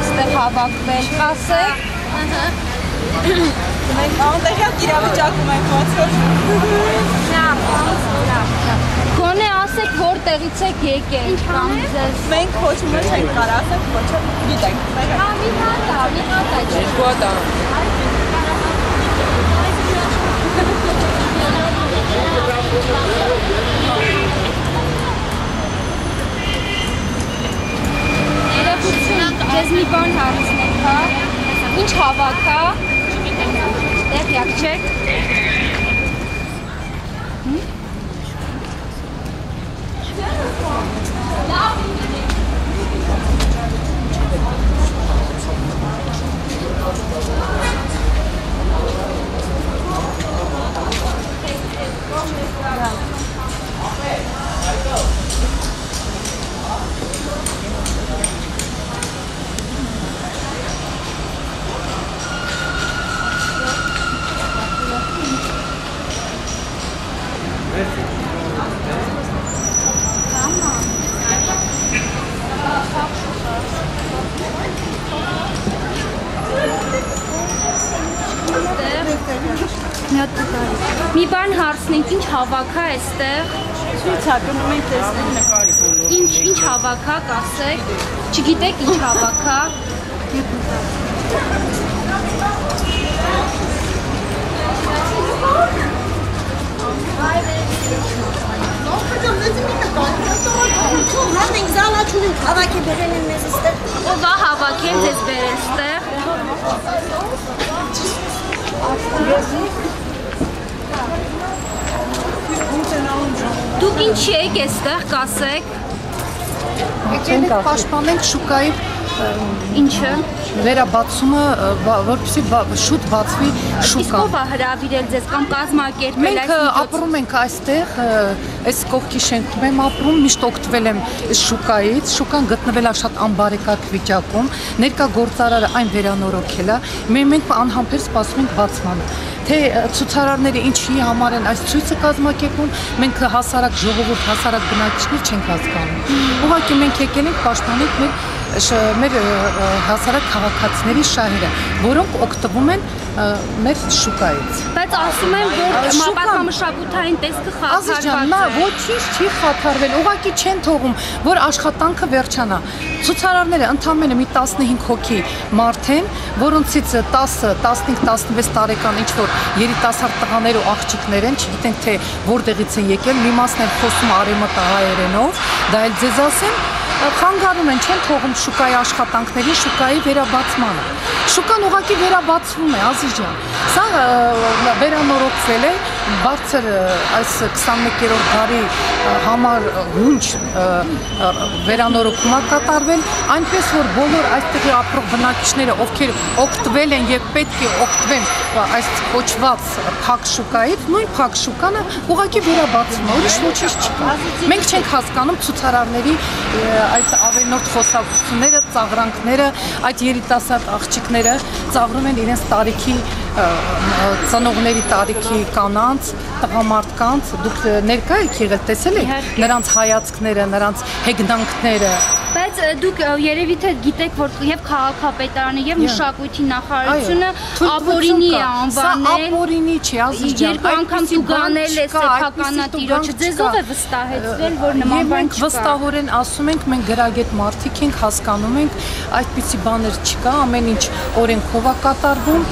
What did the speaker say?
Այստեղ հավաքվել, կասեք։ Մենք անտեղյակ իրավիճակում ենք ոնցոր։ Գոնե ասեք որտեղից եք եկել կամ ձեզ։ Մենք ոչ մի չենք կարող ասենք, ոչ գիտենք։ Հա, մի հատ է, Երկու հատ է։ Ներողություն, ձեզ մի բան հարցնենք, հա։ Ինչ հավաք, հա։ Տեղյակ չեք։ Մի բան հարցնենք, ինչ հավաք է այստեղ։ Ցույցակում մենք տեսնենք։ Ինչ հավաք է, կասեք։ Չգիտեք ինչ հավաք է։ Մենք զալաչունենք, հավաք է բերել են մեզ ստեղ։ Ով է հավաքել ձեզ բերել ստեղ։ Դուք ինչ եք այստեղ, կասեք։ Եկել ենք պաշտպանենք շուկայի Ինչը։ վերաբացումը, որպեսզի շուտ բացվի Իսկ շուկան։ ով է հրավիրել ձեզ կամ կազմակերպել Մենք ապրում ենք այստեղ, այս կողքի շենքում եմ ապրում, միշտ օգտվել եմ շուկայից, շուկան գտնվել է շատ անբարեկարգ վիճակում, ներկա գործարարը այն վերանորոգել է, մենք անհամբեր սպասում ենք բացմանը։ Թե ցուցարարները ինչի համար են այս ցույցը կազմակերպում, մենք հասարակ ժողովուրդ, հասարակ բնակիչներ չենք հասկանում։ Ուղղակի մենք եկել ենք պաշտպանենք մեր հասարակ քաղաքացիների շահերը, որոնք օգտվում են մեր շուկայից։ Բայց ասում են, որ մապատամշակութային տեսքը խաթարված է։ Ոչինչ չի խաթարվել, ուղղակի չեն թողում, որ աշխատանքը վերջանա։ Ցուցարարները ընդամենը մի 15 հոգի մարդ են, որոնցից 10-15-16 տարեկան ինչ-որ երիտասարդ տղաներ ու աղջիկներ են, չգիտենք թե որտեղից են եկել, մի մասն են խոսում արևմտահայերենով, դա էլ ձեզ ասեմ, խանգարում են, չեն թողում շուկայի աշխատանքներին, շուկայի վերաբացմանը։ Շուկան ուղղակի վերաբացվում է, Ազիզ ջան։ Սա վերանորոգվել է, բարձր այս 21-րդ դարի համար հունչ վերանորոգում է կատարվել, այնպես որ բոլոր այստեղի ապրող բնակիչները, ովքեր օգտվել են եւ պետք է օգտվեն այս կոչված փակ շուկայից, նույն փակ շուկանը ուղղակի վերաբացվում է, ուրիշ ոչինչ չկա։ Մենք չենք հասկանում ցուցարարների այդ ավելորդ խոսակցությունները, ծաղրանքները, այդ երիտասարդ աղջիկները ծաղրում են իրենց տարիքի ծնողների տարիքի կանանց, տղամարդկանց, դուք ներկա եք եղել, տեսել եք նրանց հայացքները, նրանց հեգնանքները։ Բայց դուք երևի թե գիտեք, որ եւ քաղաքապետարանը եւ մշակույթի նախարարությունը ապօրինի է անվանել։ Սա ապօրինի չի, Ազիզ ջան։ Երկու անգամ տուգանել է սեփականատիրոջը։ Ձեզ ով է վստահեցրել, որ նման բան չկա։ Վստահորեն ասում ենք, մենք գրագետ մարդիկ ենք, հասկանում ենք, այդպիսի բաներ չկա, ամեն ինչ օրենքով է կատարվում։